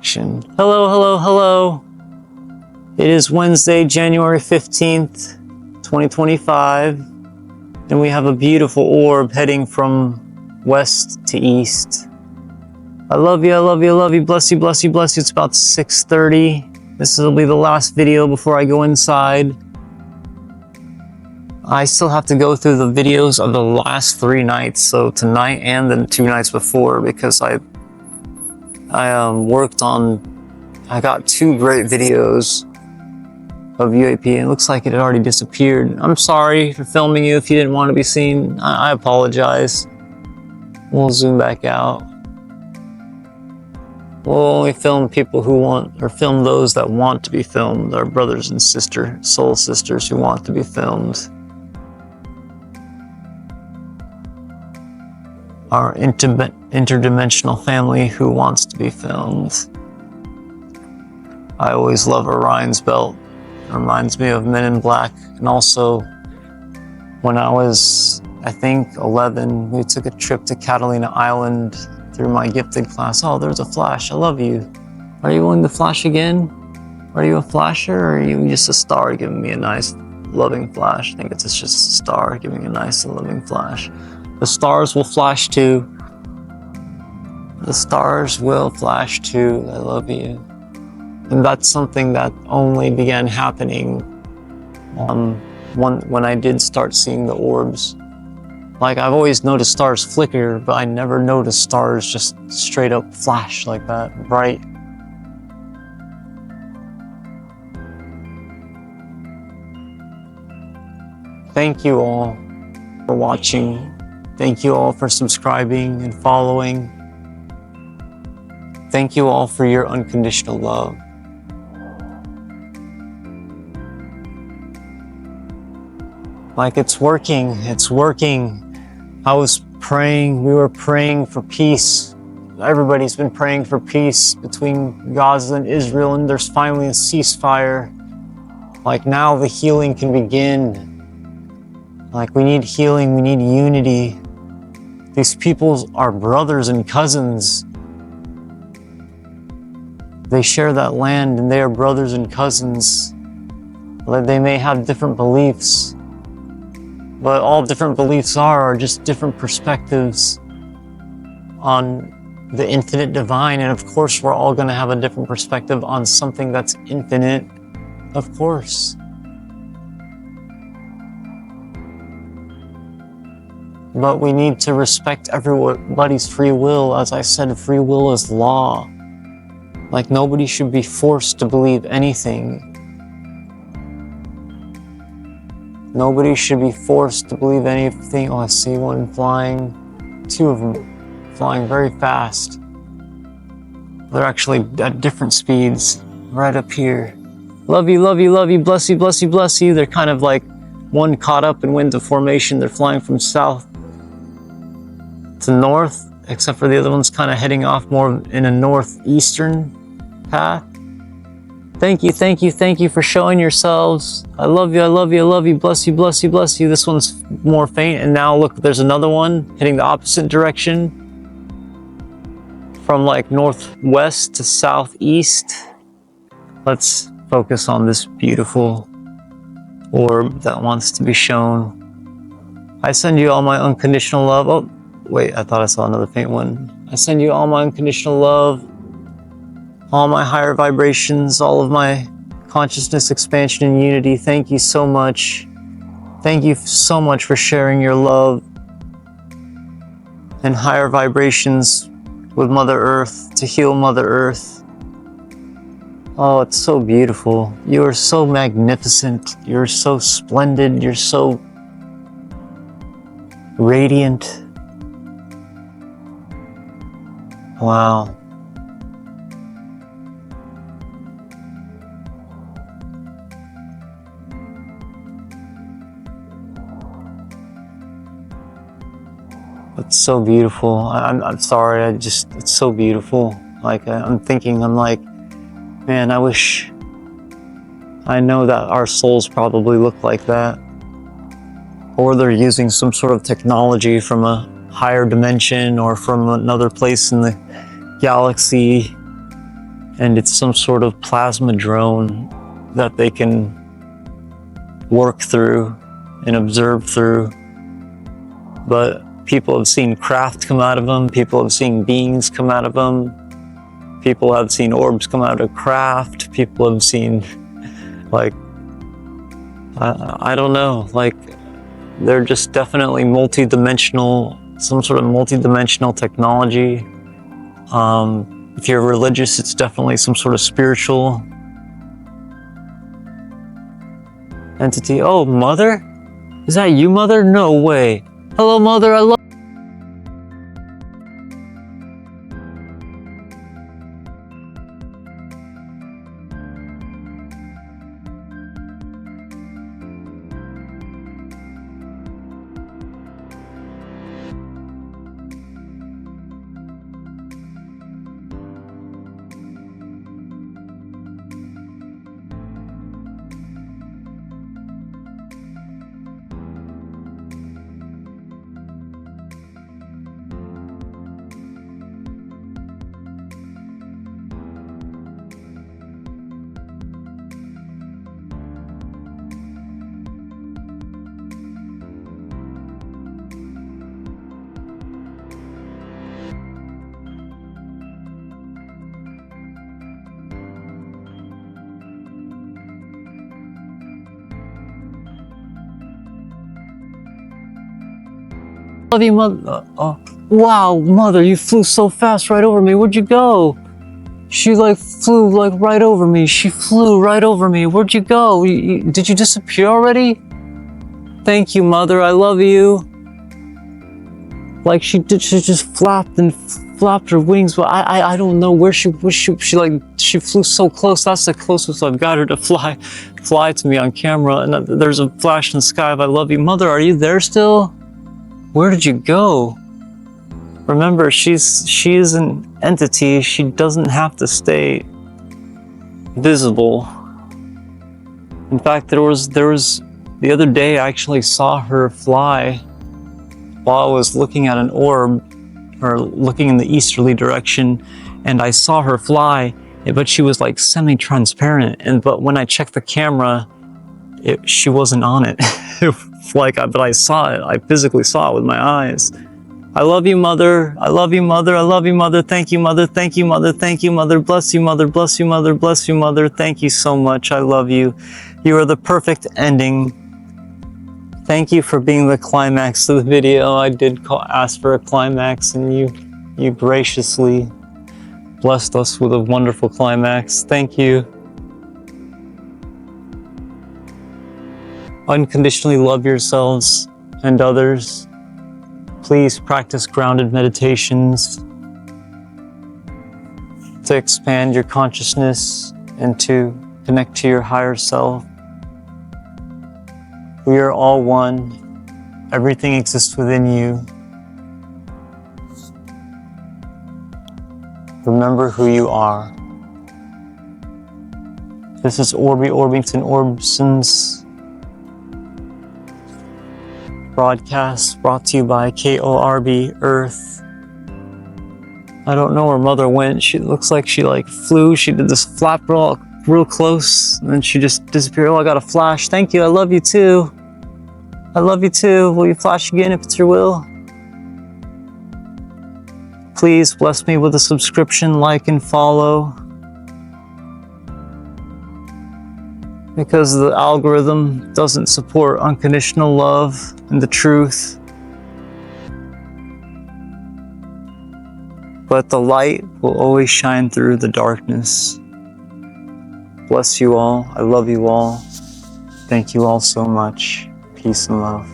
connection. Hello, hello, hello. It is Wednesday, January 15th, 2025, and we have a beautiful orb heading from west to east. I love you, I love you, I love you. Bless you, bless you, bless you. It's about 6:30. This will be the last video before I go inside. I still have to go through the videos of the last 3 nights, so tonight and the 2 nights before, because I worked on, I got 2 great videos of UAP, and it looks like it had already disappeared. I'm sorry for filming you if you didn't want to be seen. I apologize. We'll zoom back out. We'll only film people who want, or film those that want to be filmed, our brothers and soul sisters who want to be filmed. Our interdimensional family who wants to be filmed. I always love Orion's belt. It reminds me of Men in Black. And also, when I was, I think, 11, we took a trip to Catalina Island through my gifted class. Oh, there's a flash. I love you. Are you going to flash again? Are you a flasher, or are you just a star giving me a nice, loving flash? I think it's just a star giving a nice and loving flash. The stars will flash too. The stars will flash too. I love you. And that's something that only began happening when I did start seeing the orbs. Like, I've always noticed stars flicker, but I never noticed stars just straight up flash like that, bright. Thank you all for watching. Thank you all for subscribing and following. Thank you all for your unconditional love. Like, it's working, it's working. I was praying, we were praying for peace. Everybody's been praying for peace between Gaza and Israel, and there's finally a ceasefire. Like, now the healing can begin. Like, we need healing, we need unity. These people are brothers and cousins. They share that land and they are brothers and cousins. Like, they may have different beliefs, but all different beliefs are just different perspectives on the infinite divine. And of course, we're all going to have a different perspective on something that's infinite, of course. But we need to respect everybody's free will. As I said, free will is law. Like, nobody should be forced to believe anything. Nobody should be forced to believe anything. Oh, I see one flying. 2 of them flying very fast. They're actually at different speeds, right up here. Love you, love you, love you. Bless you, bless you, bless you. They're kind of like one caught up in winds of formation. They're flying from south to north, except for the other one's kind of heading off more in a northeastern path. Thank you, thank you, thank you for showing yourselves. I love you, I love you, I love you. Bless you, bless you, bless you. This one's more faint, and now look, there's another one heading the opposite direction from like northwest to southeast. Let's focus on this beautiful orb that wants to be shown. I send you all my unconditional love. Oh, wait, I thought I saw another faint one. I send you all my unconditional love, all my higher vibrations, all of my consciousness expansion and unity. Thank you so much. Thank you so much for sharing your love and higher vibrations with Mother Earth to heal Mother Earth. Oh, it's so beautiful. You are so magnificent. You're so splendid. You're so radiant. Wow. It's so beautiful. I'm sorry, it's so beautiful. Like, I'm thinking, I'm like, man, I wish, I know that our souls probably look like that. Or they're using some sort of technology from a higher dimension or from another place in the galaxy and it's some sort of plasma drone that they can work through and observe through. But people have seen craft come out of them, people have seen beings come out of them, people have seen orbs come out of craft, people have seen, like, I don't know, like, they're just definitely multi-dimensional, some sort of multi-dimensional technology. If you're religious, it's definitely some sort of spiritual entity. Oh, Mother? Is that you, Mother? No way. Hello, Mother, I love you, Mother. Oh, wow, Mother, you flew so fast right over me. Where'd you go? She like flew like right over me. She flew right over me. Where'd you go? Did you disappear already? Thank you, Mother. I love you. Like she just flapped and flapped her wings, but I don't know where she flew so close. That's the closest I've got her to fly to me on camera. And there's a flash in the sky of I love you, Mother. Are you there still? Where did you go? Remember, she is an entity. She doesn't have to stay visible. In fact, there was the other day I actually saw her fly while I was looking at an orb, or looking in the easterly direction, and I saw her fly, but she was like semi-transparent. But when I checked the camera, she wasn't on it. But I saw it. I physically saw it with my eyes. I love you, Mother. I love you, Mother. I love you, Mother. Thank you, Mother. Thank you, Mother. Thank you, Mother. Bless you, Mother. Bless you, Mother. Bless you, Mother. Thank you so much. I love you. You are the perfect ending. Thank you for being the climax of the video. I did ask for a climax, and you graciously blessed us with a wonderful climax. Thank you. Unconditionally love yourselves and others. Please practice grounded meditations to expand your consciousness and to connect to your higher self. We are all one. Everything exists within you. Remember who you are. This is Orby Orbington Orbson's broadcast, brought to you by KORB Earth. I don't know where Mother went. She looks like she like flew. She did this flap real close, and then she just disappeared. Oh, I got a flash. Thank you. I love you too. I love you too. Will you flash again if it's your will? Please bless me with a subscription, like, and follow. Because the algorithm doesn't support unconditional love and the truth. But the light will always shine through the darkness. Bless you all. I love you all. Thank you all so much. Peace and love.